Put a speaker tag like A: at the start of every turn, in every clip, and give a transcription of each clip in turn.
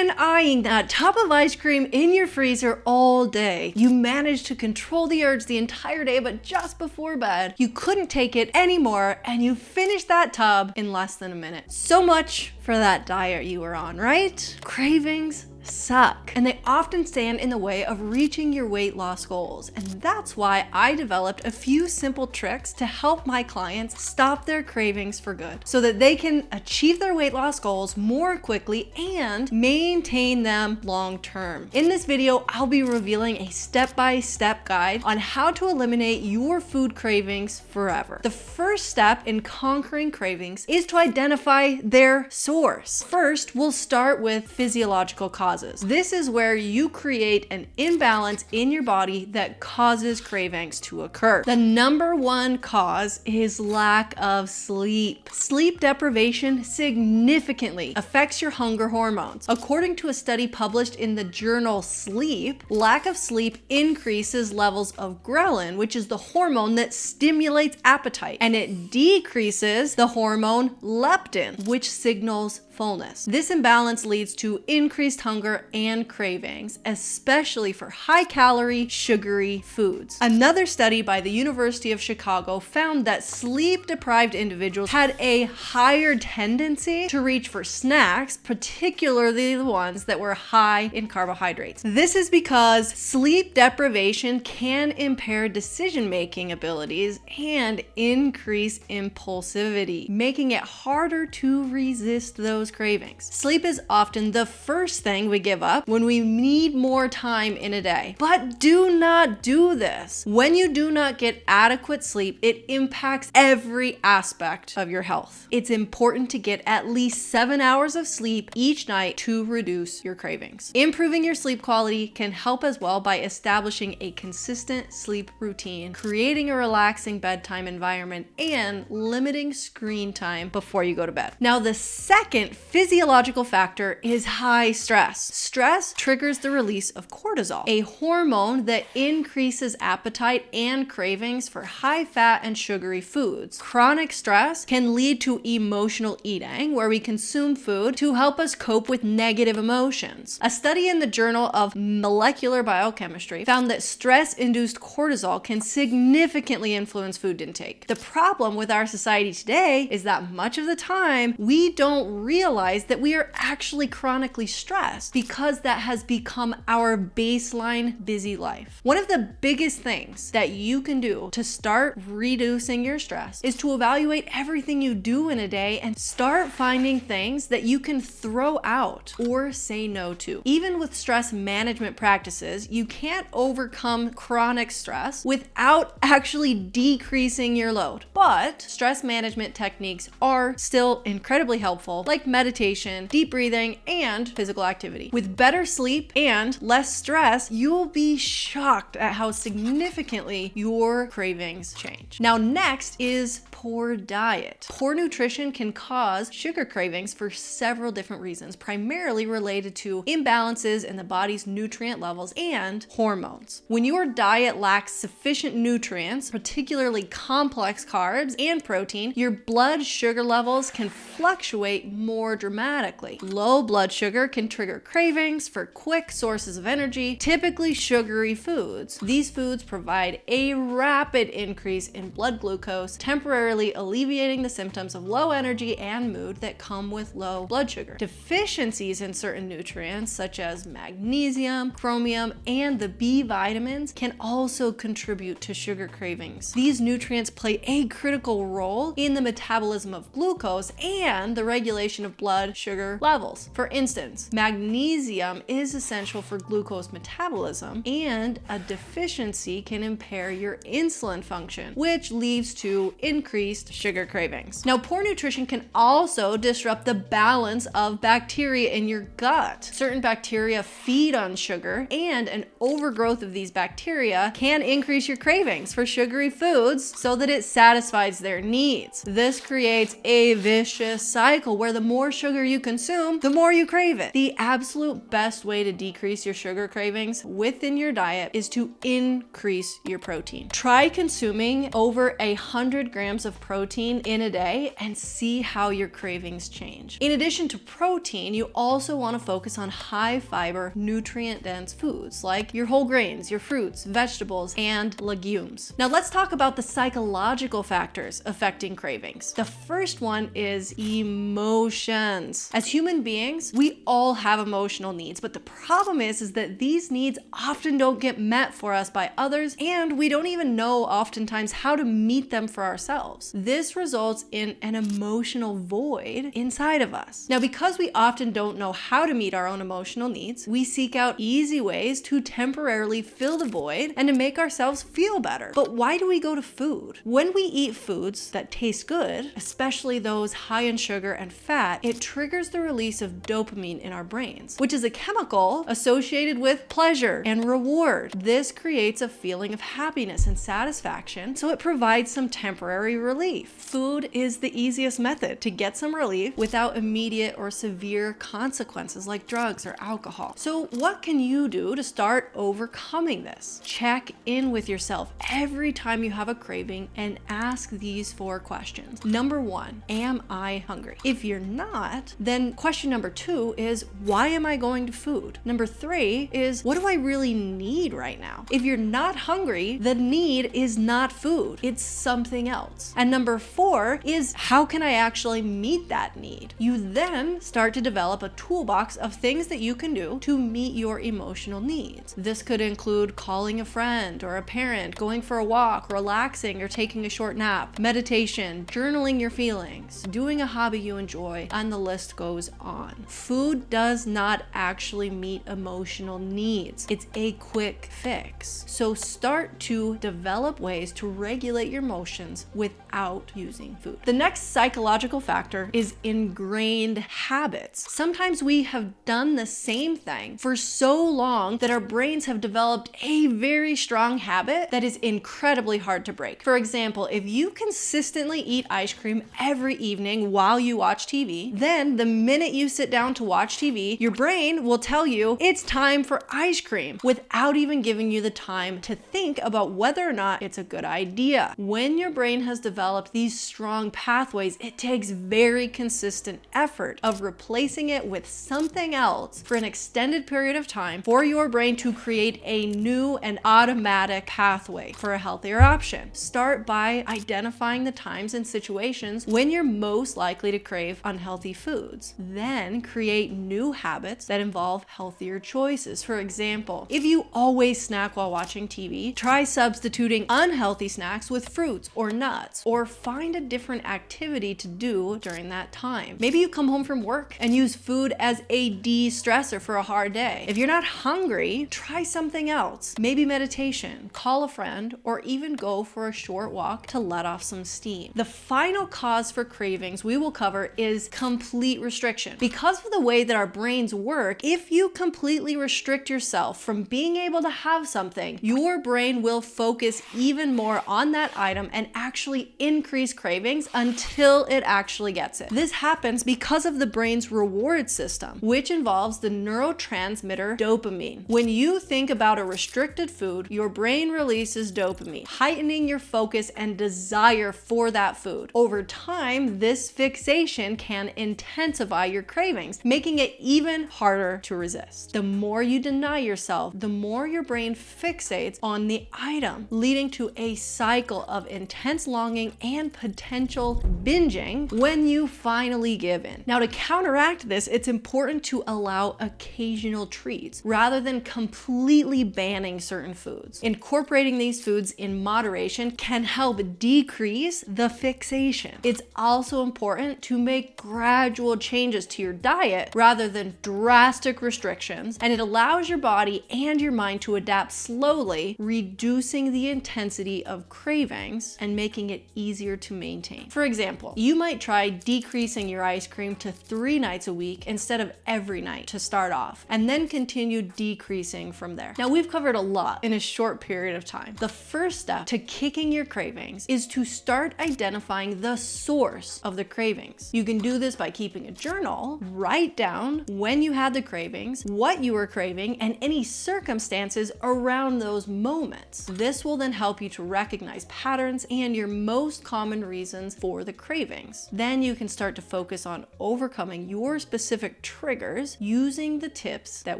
A: been eyeing that tub of ice cream in your freezer all day. You managed to control the urge the entire day, but just before bed, you couldn't take it anymore and you finished that tub in less than a minute. So much for that diet you were on, right? Cravings suck, and they often stand in the way of reaching your weight loss goals. And that's why I developed a few simple tricks to help my clients stop their cravings for good so that they can achieve their weight loss goals more quickly and maintain them long term. In this video, I'll be revealing a step-by-step guide on how to eliminate your food cravings forever. The first step in conquering cravings is to identify their source. First, we'll start with physiological causes. This is where you create an imbalance in your body that causes cravings to occur. The number one cause is lack of sleep. Sleep deprivation significantly affects your hunger hormones. According to a study published in the journal Sleep, lack of sleep increases levels of ghrelin, which is the hormone that stimulates appetite, and it decreases the hormone leptin, which signals fullness. This imbalance leads to increased hunger and cravings, especially for high-calorie, sugary foods. Another study by the University of Chicago found that sleep-deprived individuals had a higher tendency to reach for snacks, particularly the ones that were high in carbohydrates. This is because sleep deprivation can impair decision-making abilities and increase impulsivity, making it harder to resist those cravings. Sleep is often the first thing we give up when we need more time in a day. But do not do this. When you do not get adequate sleep, it impacts every aspect of your health. It's important to get at least 7 hours of sleep each night to reduce your cravings. Improving your sleep quality can help as well by establishing a consistent sleep routine, creating a relaxing bedtime environment, and limiting screen time before you go to bed. Now, the second physiological factor is high stress. Stress triggers the release of cortisol, a hormone that increases appetite and cravings for high fat and sugary foods. Chronic stress can lead to emotional eating, where we consume food to help us cope with negative emotions. A study in the Journal of Molecular Biochemistry found that stress-induced cortisol can significantly influence food intake. The problem with our society today is that much of the time we don't realize that we are actually chronically stressed because that has become our baseline busy life. One of the biggest things that you can do to start reducing your stress is to evaluate everything you do in a day and start finding things that you can throw out or say no to. Even with stress management practices, you can't overcome chronic stress without actually decreasing your load. But stress management techniques are still incredibly helpful, like meditation, deep breathing, and physical activity. With better sleep and less stress, you'll be shocked at how significantly your cravings change. Now, next is poor diet. Poor nutrition can cause sugar cravings for several different reasons, primarily related to imbalances in the body's nutrient levels and hormones. When your diet lacks sufficient nutrients, particularly complex carbs and protein, your blood sugar levels can fluctuate more dramatically. Low blood sugar can trigger cravings for quick sources of energy, typically sugary foods. These foods provide a rapid increase in blood glucose, temporarily alleviating the symptoms of low energy and mood that come with low blood sugar. Deficiencies in certain nutrients, such as magnesium, chromium, and the B vitamins, can also contribute to sugar cravings. These nutrients play a critical role in the metabolism of glucose and the regulation of blood sugar levels. For instance, magnesium is essential for glucose metabolism, and a deficiency can impair your insulin function, which leads to increased sugar cravings. Now, poor nutrition can also disrupt the balance of bacteria in your gut. Certain bacteria feed on sugar, and an overgrowth of these bacteria can increase your cravings for sugary foods so that it satisfies their needs. This creates a vicious cycle where the more more sugar you consume, the more you crave it. The absolute best way to decrease your sugar cravings within your diet is to increase your protein. Try consuming over 100 grams of protein in a day and see how your cravings change. In addition to protein, you also want to focus on high fiber, nutrient dense foods like your whole grains, your fruits, vegetables, and legumes. Now let's talk about the psychological factors affecting cravings. The first one is emotions. As human beings, we all have emotional needs, but the problem is that these needs often don't get met for us by others, and we don't even know oftentimes how to meet them for ourselves. This results in an emotional void inside of us. Now, because we often don't know how to meet our own emotional needs, we seek out easy ways to temporarily fill the void and to make ourselves feel better. But why do we go to food? When we eat foods that taste good, especially those high in sugar and fat, it triggers the release of dopamine in our brains, which is a chemical associated with pleasure and reward. This creates a feeling of happiness and satisfaction, so it provides some temporary relief. Food is the easiest method to get some relief without immediate or severe consequences like drugs or alcohol. So what can you do to start overcoming this? Check in with yourself every time you have a craving and ask these 4 questions. Number 1, am I hungry? If you're not, then question number 2 is, why am I going to food? Number 3 is, what do I really need right now? If you're not hungry, the need is not food, it's something else. And number 4 is, how can I actually meet that need? You then start to develop a toolbox of things that you can do to meet your emotional needs. This could include calling a friend or a parent, going for a walk, relaxing or taking a short nap, meditation, journaling your feelings, doing a hobby you enjoy, and the list goes on. Food does not actually meet emotional needs. It's a quick fix. So start to develop ways to regulate your emotions without using food. The next psychological factor is ingrained habits. Sometimes we have done the same thing for so long that our brains have developed a very strong habit that is incredibly hard to break. For example, if you consistently eat ice cream every evening while you watch TV, then the minute you sit down to watch TV, your brain will tell you it's time for ice cream without even giving you the time to think about whether or not it's a good idea. When your brain has developed these strong pathways, it takes very consistent effort of replacing it with something else for an extended period of time for your brain to create a new and automatic pathway for a healthier option. Start by identifying the times and situations when you're most likely to crave unhealthy foods. Then create new habits that involve healthier choices. For example, if you always snack while watching TV, try substituting unhealthy snacks with fruits or nuts, or find a different activity to do during that time. Maybe you come home from work and use food as a de-stressor for a hard day. If you're not hungry, try something else. Maybe meditation, call a friend, or even go for a short walk to let off some steam. The final cause for cravings we will cover is complete restriction. Because of the way that our brains work, if you completely restrict yourself from being able to have something, your brain will focus even more on that item and actually increase cravings until it actually gets it. This happens because of the brain's reward system, which involves the neurotransmitter dopamine. When you think about a restricted food, your brain releases dopamine, heightening your focus and desire for that food. Over time, this fixation can intensify your cravings, making it even harder to resist. The more you deny yourself, the more your brain fixates on the item, leading to a cycle of intense longing and potential binging when you finally give in. Now, to counteract this, it's important to allow occasional treats rather than completely banning certain foods. Incorporating these foods in moderation can help decrease the fixation. It's also important to make gradual changes to your diet rather than drastic restrictions, and it allows your body and your mind to adapt slowly, reducing the intensity of cravings and making it easier to maintain. For example, you might try decreasing your ice cream to 3 nights a week instead of every night to start off, and then continue decreasing from there. Now, we've covered a lot in a short period of time. The first step to kicking your cravings is to start identifying the source of the cravings. You can do this this by keeping a journal. Write down when you had the cravings, what you were craving, and any circumstances around those moments. This will then help you to recognize patterns and your most common reasons for the cravings. Then you can start to focus on overcoming your specific triggers using the tips that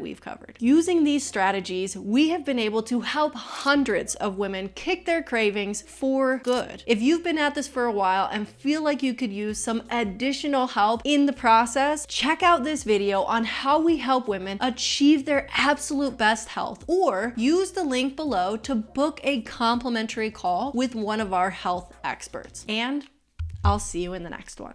A: we've covered. Using these strategies, we have been able to help hundreds of women kick their cravings for good. If you've been at this for a while and feel like you could use some additional help in the process, check out this video on how we help women achieve their absolute best health, or use the link below to book a complimentary call with one of our health experts. And I'll see you in the next one.